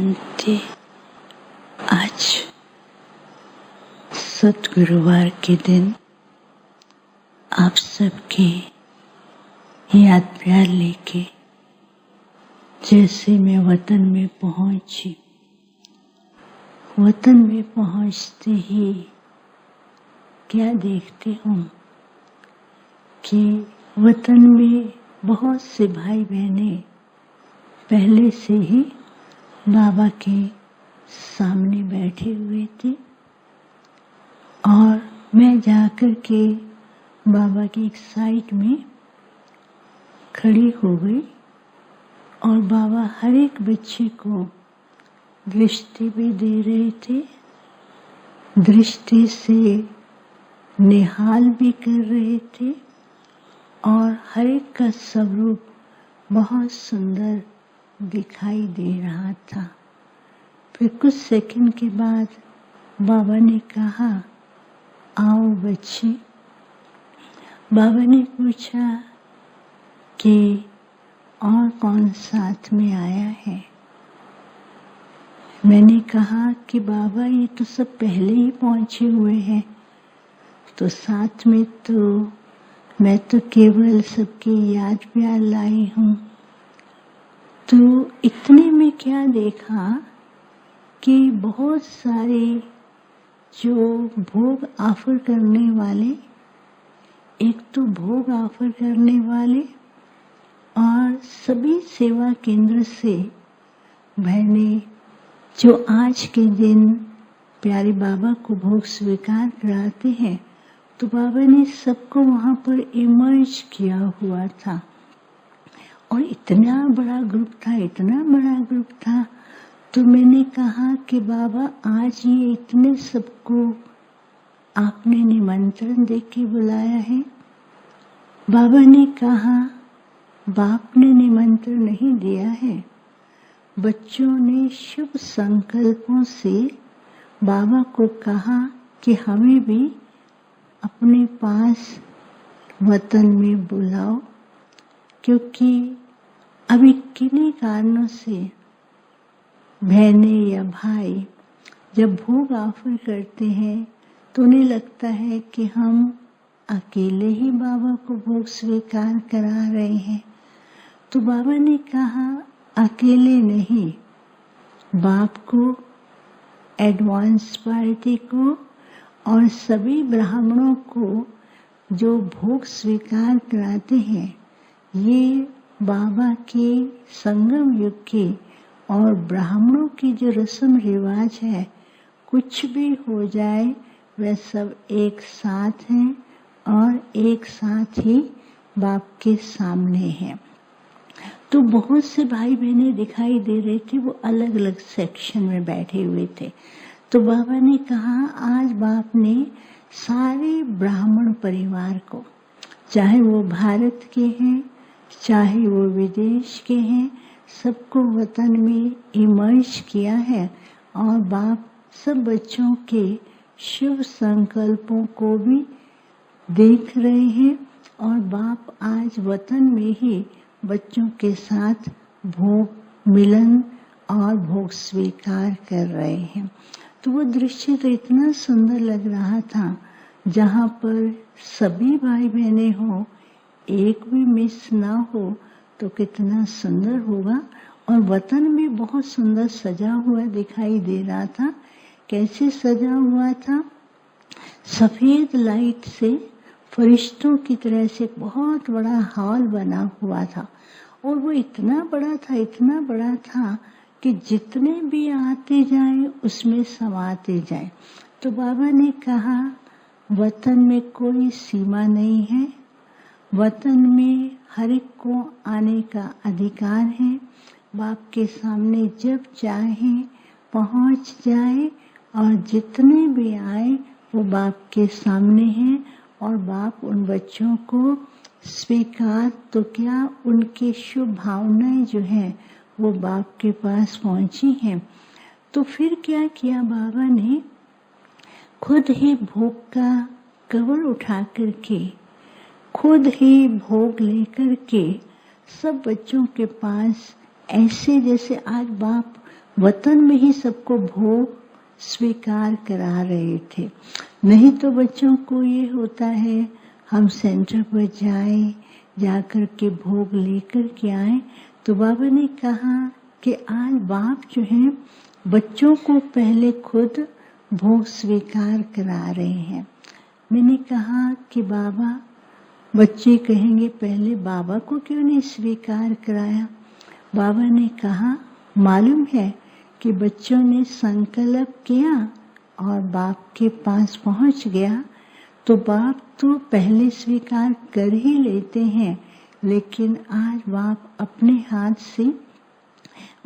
शांति। आज सद्गुरुवार के दिन आप सबकी याद प्यार लेके जैसे मैं वतन में पहुंची, वतन में पहुंचते ही क्या देखती हूँ कि वतन में बहुत से भाई बहनें पहले से ही बाबा के सामने बैठे हुए थे और मैं जाकर के बाबा की एक साइड में खड़ी हो गई और बाबा हर एक बच्चे को दृष्टि भी दे रहे थे, दृष्टि से निहाल भी कर रहे थे और हर एक का स्वरूप बहुत सुंदर दिखाई दे रहा था। फिर कुछ सेकंड के बाद बाबा ने कहा, आओ बच्चे। बाबा ने पूछा कि और कौन साथ में आया है। मैंने कहा कि बाबा ये तो सब पहले ही पहुंचे हुए हैं, तो साथ में तो मैं तो केवल सबकी याद प्यार लाई हूँ। तो इतने में क्या देखा कि बहुत सारे जो भोग ऑफर करने वाले, एक तो भोग ऑफर करने वाले और सभी सेवा केंद्र से बहनें जो आज के दिन प्यारे बाबा को भोग स्वीकार कराते हैं, तो बाबा ने सबको वहाँ पर इमर्ज किया हुआ था और इतना बड़ा ग्रुप था, इतना बड़ा ग्रुप था। तो मैंने कहा कि बाबा आज ये इतने सबको आपने निमंत्रण देके बुलाया है। बाबा ने कहा, बाप ने निमंत्रण नहीं दिया है, बच्चों ने शुभ संकल्पों से बाबा को कहा कि हमें भी अपने पास वतन में बुलाओ, क्योंकि अभी किन्हीं कारणों से बहनें या भाई जब भोग ऑफर करते हैं तो उन्हें लगता है कि हम अकेले ही बाबा को भोग स्वीकार करा रहे हैं। तो बाबा ने कहा, अकेले नहीं, बाप को, एडवांस पार्टी को और सभी ब्राह्मणों को जो भोग स्वीकार कराते हैं, ये बाबा के संगम युग के और ब्राह्मणों की जो रस्म रिवाज है, कुछ भी हो जाए वे सब एक साथ हैं और एक साथ ही बाप के सामने हैं। तो बहुत से भाई बहनें दिखाई दे रहे थे, वो अलग अलग सेक्शन में बैठे हुए थे। तो बाबा ने कहा, आज बाप ने सारे ब्राह्मण परिवार को, चाहे वो भारत के हैं चाहे वो विदेश के हैं, सबको वतन में इमर्ज किया है और बाप सब बच्चों के शुभ संकल्पों को भी देख रहे हैं और बाप आज वतन में ही बच्चों के साथ भोग मिलन और भोग स्वीकार कर रहे हैं। तो वो दृश्य तो इतना सुंदर लग रहा था, जहाँ पर सभी भाई बहनें हों, एक भी मिस ना हो तो कितना सुंदर होगा। और वतन में बहुत सुंदर सजा हुआ दिखाई दे रहा था। कैसे सजा हुआ था? सफेद लाइट से फरिश्तों की तरह से बहुत बड़ा हॉल बना हुआ था और वो इतना बड़ा था, इतना बड़ा था कि जितने भी आते जाएं उसमें समाते जाएं। तो बाबा ने कहा, वतन में कोई सीमा नहीं है, वतन में हर एक को आने का अधिकार है। बाप के सामने जब चाहे पहुंच जाए और जितने भी आए वो बाप के सामने हैं और बाप उन बच्चों को स्वीकार तो क्या, उनके शुभ भावनाएं जो हैं वो बाप के पास पहुंची हैं। तो फिर क्या किया बाबा ने, खुद ही भोग का कवर उठा करके, खुद ही भोग लेकर के सब बच्चों के पास, ऐसे जैसे आज बाप वतन में ही सबको भोग स्वीकार करा रहे थे। नहीं तो बच्चों को ये होता है हम सेंटर पर जाएं, जाकर के भोग लेकर के आए। तो बाबा ने कहा कि आज बाप जो है बच्चों को पहले खुद भोग स्वीकार करा रहे हैं। मैंने कहा कि बाबा, बच्चे कहेंगे पहले बाबा को क्यों नहीं स्वीकार कराया। बाबा ने कहा मालूम है कि बच्चों ने संकल्प किया और बाप के पास पहुंच गया, तो बाप तो पहले स्वीकार कर ही लेते हैं, लेकिन आज बाप अपने हाथ से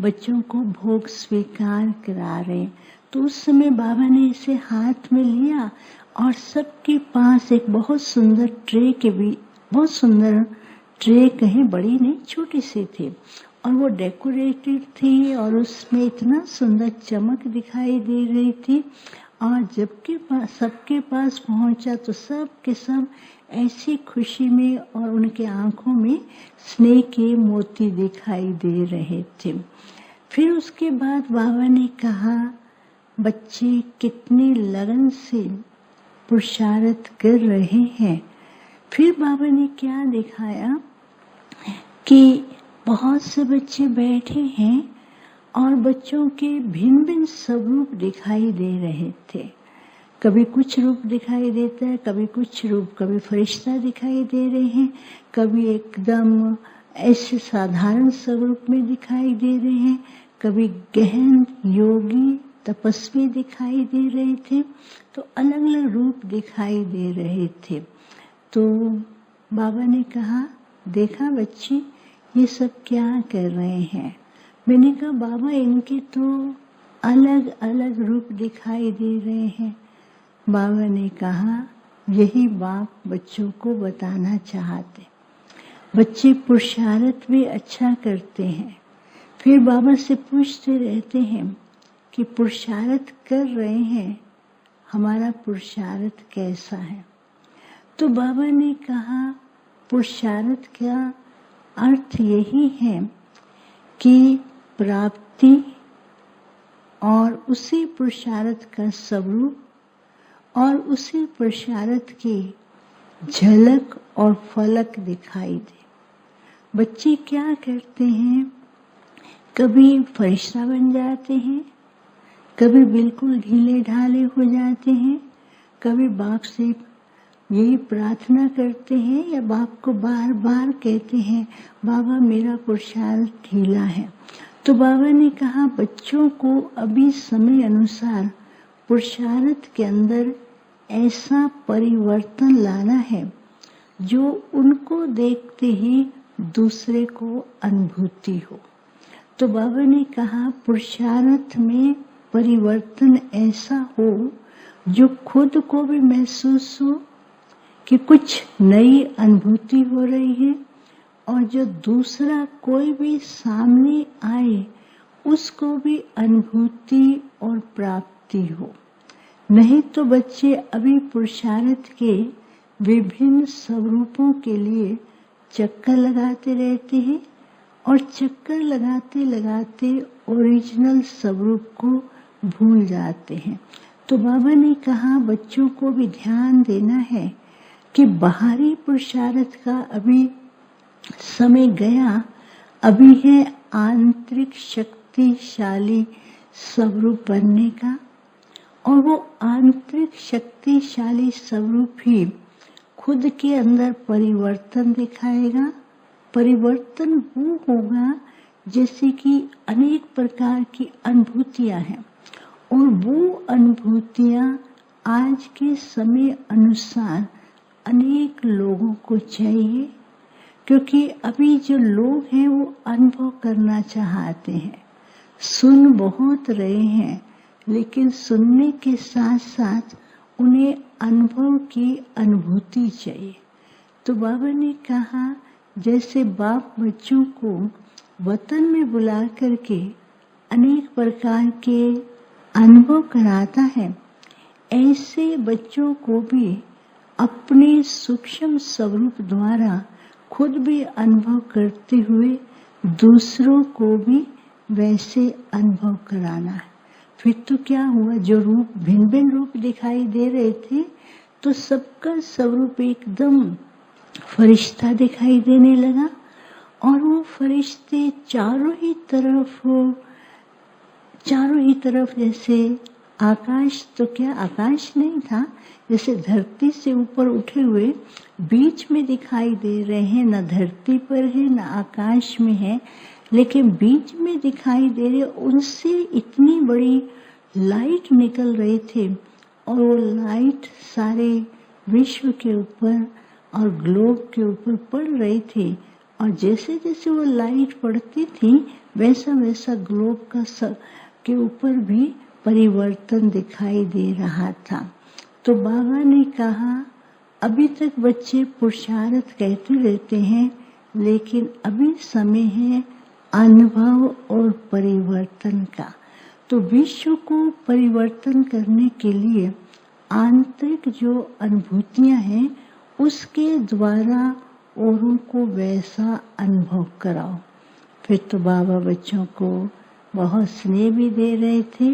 बच्चों को भोग स्वीकार करा रहे। तो उस समय बाबा ने इसे हाथ में लिया और सबके पास एक बहुत सुंदर ट्रे के भी, बहुत सुंदर ट्रे कहीं बड़ी नहीं छोटी सी थी और वो डेकोरेटेड थी और उसमें इतना सुंदर चमक दिखाई दे रही थी। और जबकि सबके पास पहुंचा तो सब के सब ऐसी खुशी में और उनके आंखों में स्नेह के मोती दिखाई दे रहे थे। फिर उसके बाद बाबा ने कहा बच्चे कितनी लगन से पुरुषार्थ कर रहे हैं। फिर बाबा ने क्या दिखाया कि बहुत से बच्चे बैठे हैं और बच्चों के भिन्न भिन्न स्वरूप दिखाई दे रहे थे। कभी कुछ रूप दिखाई देता है, कभी कुछ रूप, कभी फरिश्ता दिखाई दे रहे हैं, कभी एकदम ऐसे साधारण स्वरूप में दिखाई दे रहे हैं, कभी गहन योगी तपस्वी दिखाई दे रहे थे। तो अलग अलग रूप दिखाई दे रहे थे। तो बाबा ने कहा देखा बच्चे ये सब क्या कर रहे हैं। मैंने कहा बाबा इनके तो अलग अलग रूप दिखाई दे रहे हैं। बाबा ने कहा यही बाप बच्चों को बताना चाहते। बच्चे पुरुषार्थ भी अच्छा करते हैं, फिर बाबा से पूछते रहते हैं कि पुरुषार्थ कर रहे हैं, हमारा पुरुषार्थ कैसा है। तो बाबा ने कहा पुरुषार्थ का अर्थ यही है कि प्राप्ति और उसी पुरुषार्थ का स्वरूप और उसी पुरुषार्थ की झलक और फलक दिखाई दे। बच्चे क्या करते हैं, कभी फरिश्ता बन जाते हैं, कभी बिल्कुल ढीले ढाले हो जाते हैं, कभी बाप से यही प्रार्थना करते हैं या बाप को बार बार कहते हैं बाबा मेरा पुरुषार्थ ढीला है। तो बाबा ने कहा बच्चों को अभी समय अनुसार पुरुषार्थ के अंदर ऐसा परिवर्तन लाना है जो उनको देखते ही दूसरे को अनुभूति हो। तो बाबा ने कहा पुरुषार्थ में परिवर्तन ऐसा हो जो खुद को भी महसूस हो कि कुछ नई अनुभूति हो रही है और जो दूसरा कोई भी सामने आए उसको भी अनुभूति और प्राप्ति हो। नहीं तो बच्चे अभी पुरुषार्थ के विभिन्न स्वरूपों के लिए चक्कर लगाते रहते हैं और चक्कर लगाते लगाते ओरिजिनल स्वरूप को भूल जाते हैं। तो बाबा ने कहा बच्चों को भी ध्यान देना है कि बाहरी पुरुषार्थ का अभी समय गया, अभी है आंतरिक शक्तिशाली स्वरूप बनने का और वो आंतरिक शक्तिशाली स्वरूप ही खुद के अंदर परिवर्तन दिखाएगा। परिवर्तन वो होगा जैसे कि अनेक प्रकार की अनुभूतियां हैं और वो अनुभूतियां आज के समय अनुसार अनेक लोगों को चाहिए, क्योंकि अभी जो लोग हैं वो अनुभव करना चाहते हैं। सुन बहुत रहे हैं लेकिन सुनने के साथ साथ उन्हें अनुभव की अनुभूति चाहिए। तो बाबा ने कहा जैसे बाप बच्चों को वतन में बुला करके अनेक प्रकार के अनुभव कराता है, ऐसे बच्चों को भी अपने सूक्ष्म स्वरूप द्वारा खुद भी अनुभव करते हुए दूसरों को भी वैसे अनुभव कराना है। फिर तो क्या हुआ, जो रूप भिन्न भिन्न रूप दिखाई दे रहे थे तो सबका स्वरूप एकदम फरिश्ता दिखाई देने लगा, और वो फरिश्ते चारों ही तरफ जैसे आकाश, तो क्या आकाश नहीं था, जैसे धरती से ऊपर उठे हुए बीच में दिखाई दे रहे हैं, न धरती पर है न आकाश में है, लेकिन बीच में दिखाई दे रहे, उनसे इतनी बड़ी लाइट निकल रही थी, और वो लाइट सारे विश्व के ऊपर और ग्लोब के ऊपर पड़ रही थी, और जैसे जैसे वो लाइट पड़ती थी वैसा वैसा ग्लोब के ऊपर भी परिवर्तन दिखाई दे रहा था। तो बाबा ने कहा, अभी तक बच्चे पुरुषार्थ कहते रहते हैं, लेकिन अभी समय है अनुभव और परिवर्तन का। तो विश्व को परिवर्तन करने के लिए आंतरिक जो अनुभूतियां हैं उसके द्वारा औरों को वैसा अनुभव कराओ। फिर तो बाबा बच्चों को बहुत स्नेह भी दे रहे थे।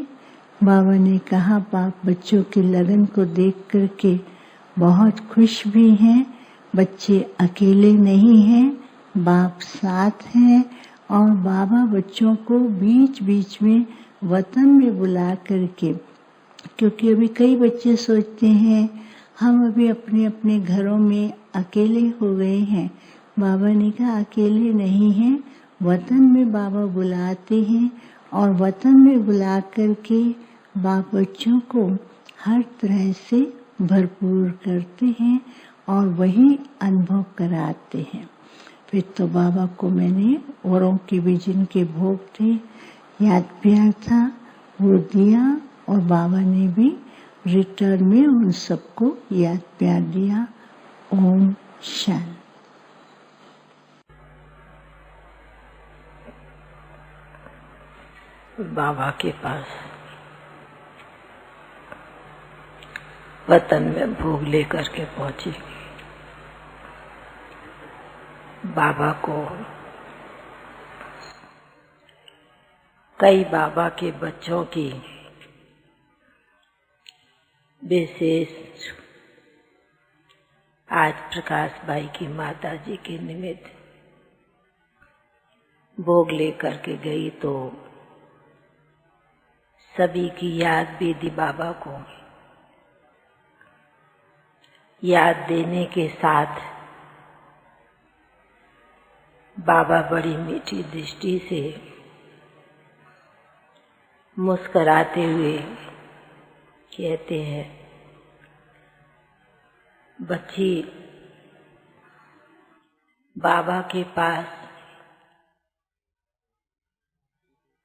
बाबा ने कहा, बाप बच्चों की लगन को देख करके बहुत खुश भी हैं, बच्चे अकेले नहीं हैं, बाप साथ हैं, और बाबा बच्चों को बीच बीच में वतन में बुला करके, क्योंकि अभी कई बच्चे सोचते हैं हम अभी अपने अपने घरों में अकेले हो गए हैं। बाबा ने कहा अकेले नहीं हैं, वतन में बाबा बुलाते हैं, और वतन में बुला करके बाप बच्चों को हर तरह से भरपूर करते हैं और वही अनुभव कराते हैं। फिर तो बाबा को मैंने औरों के भी जिनके भोग थे, याद प्यार था, वो दिया, और बाबा ने भी रिटर्न में उन सबको याद प्यार दिया। ओम शांति। बाबा के पास वतन में भोग लेकर के पहुंची। बाबा को कई बाबा के बच्चों की विशेष आज प्रकाश भाई की माता जी के निमित्त भोग लेकर के गई, तो सभी की याद भी दी। बाबा को याद देने के साथ बाबा बड़ी मीठी दृष्टि से मुस्कुराते हुए कहते हैं, बच्ची बाबा के पास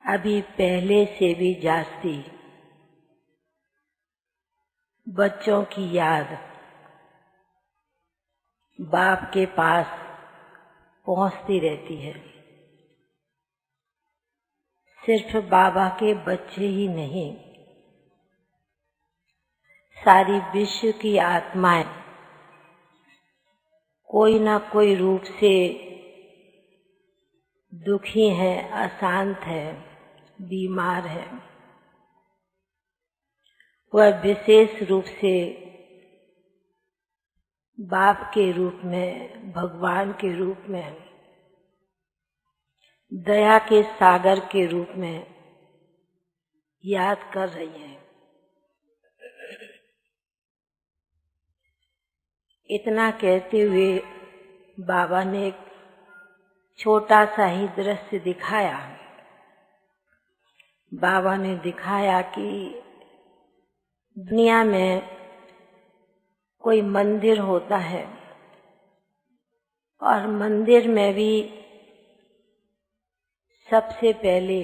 अभी पहले से भी जास्ती बच्चों की याद बाप के पास पहुंचती रहती है। सिर्फ बाबा के बच्चे ही नहीं, सारी विश्व की आत्माएं कोई ना कोई रूप से दुखी है, अशांत है, बीमार है। वह विशेष रूप से बाप के रूप में, भगवान के रूप में, दया के सागर के रूप में याद कर रही हैं। इतना कहते हुए बाबा ने एक छोटा सा ही दृश्य दिखाया। बाबा ने दिखाया कि दुनिया में कोई मंदिर होता है और मंदिर में भी सबसे पहले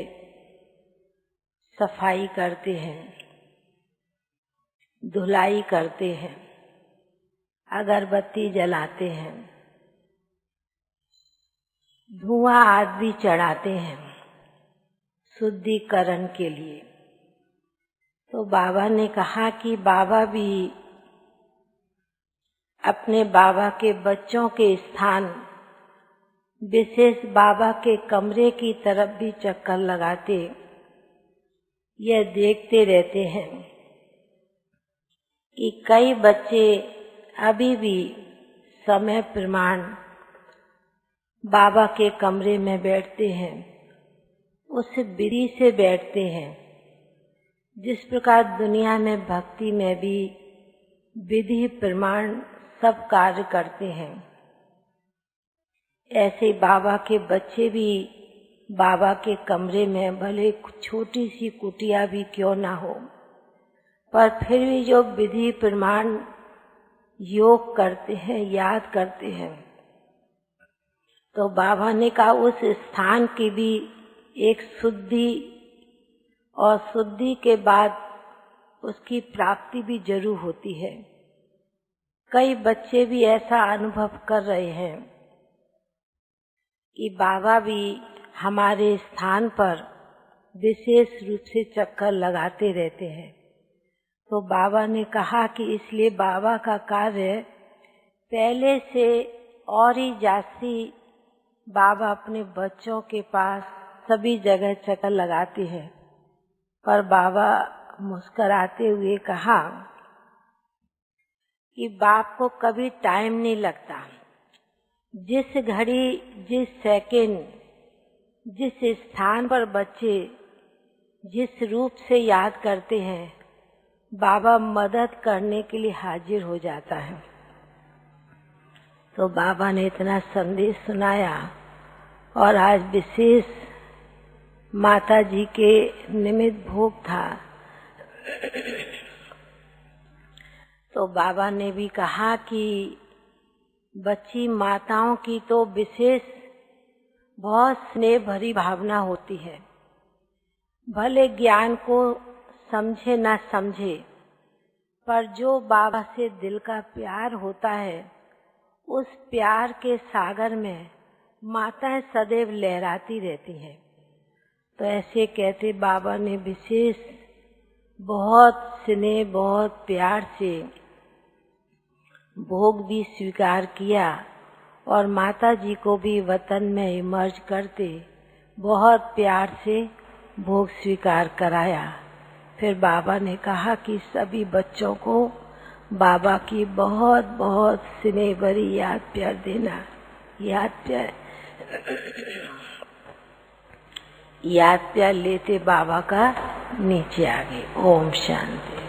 सफाई करते हैं, धुलाई करते हैं, अगरबत्ती जलाते हैं, धुआं आदि चढ़ाते हैं शुद्धिकरण के लिए। तो बाबा ने कहा कि बाबा भी अपने बाबा के बच्चों के स्थान विशेष बाबा के कमरे की तरफ भी चक्कर लगाते, यह देखते रहते हैं कि कई बच्चे अभी भी समय प्रमाण बाबा के कमरे में बैठते हैं, उस विधि से बैठते हैं जिस प्रकार दुनिया में भक्ति में भी विधि प्रमाण सब कार्य करते हैं। ऐसे बाबा के बच्चे भी बाबा के कमरे में भले छोटी सी कुटिया भी क्यों ना हो, पर फिर भी जो विधि प्रमाण योग करते हैं, याद करते हैं, तो बाबा ने कहा उस स्थान की भी एक शुद्धि और शुद्धि के बाद उसकी प्राप्ति भी जरूर होती है। कई बच्चे भी ऐसा अनुभव कर रहे हैं कि बाबा भी हमारे स्थान पर विशेष रूप से चक्कर लगाते रहते हैं। तो बाबा ने कहा कि इसलिए बाबा का कार्य पहले से और ही जास्ती बाबा अपने बच्चों के पास सभी जगह चक्कर लगाते हैं। पर बाबा मुस्कुराते हुए कहा कि बाप को कभी टाइम नहीं लगता। जिस घड़ी, जिस सेकंड, जिस स्थान पर बच्चे जिस रूप से याद करते हैं, बाबा मदद करने के लिए हाजिर हो जाता है। तो बाबा ने इतना संदेश सुनाया और आज विशेष माता जी के निमित्त भोग था। तो बाबा ने भी कहा कि बच्ची माताओं की तो विशेष बहुत स्नेह भरी भावना होती है। भले ज्ञान को समझे ना समझे, पर जो बाबा से दिल का प्यार होता है, उस प्यार के सागर में माताएं सदैव लहराती रहती हैं। तो ऐसे कहते बाबा ने विशेष बहुत स्नेह, बहुत प्यार से भोग भी स्वीकार किया और माता जी को भी वतन में इमर्ज करते बहुत प्यार से भोग स्वीकार कराया। फिर बाबा ने कहा कि सभी बच्चों को बाबा की बहुत बहुत स्नेह भरी याद प्यार देना। याद प्यार लेते बाबा का नीचे आ गए। ओम शांति।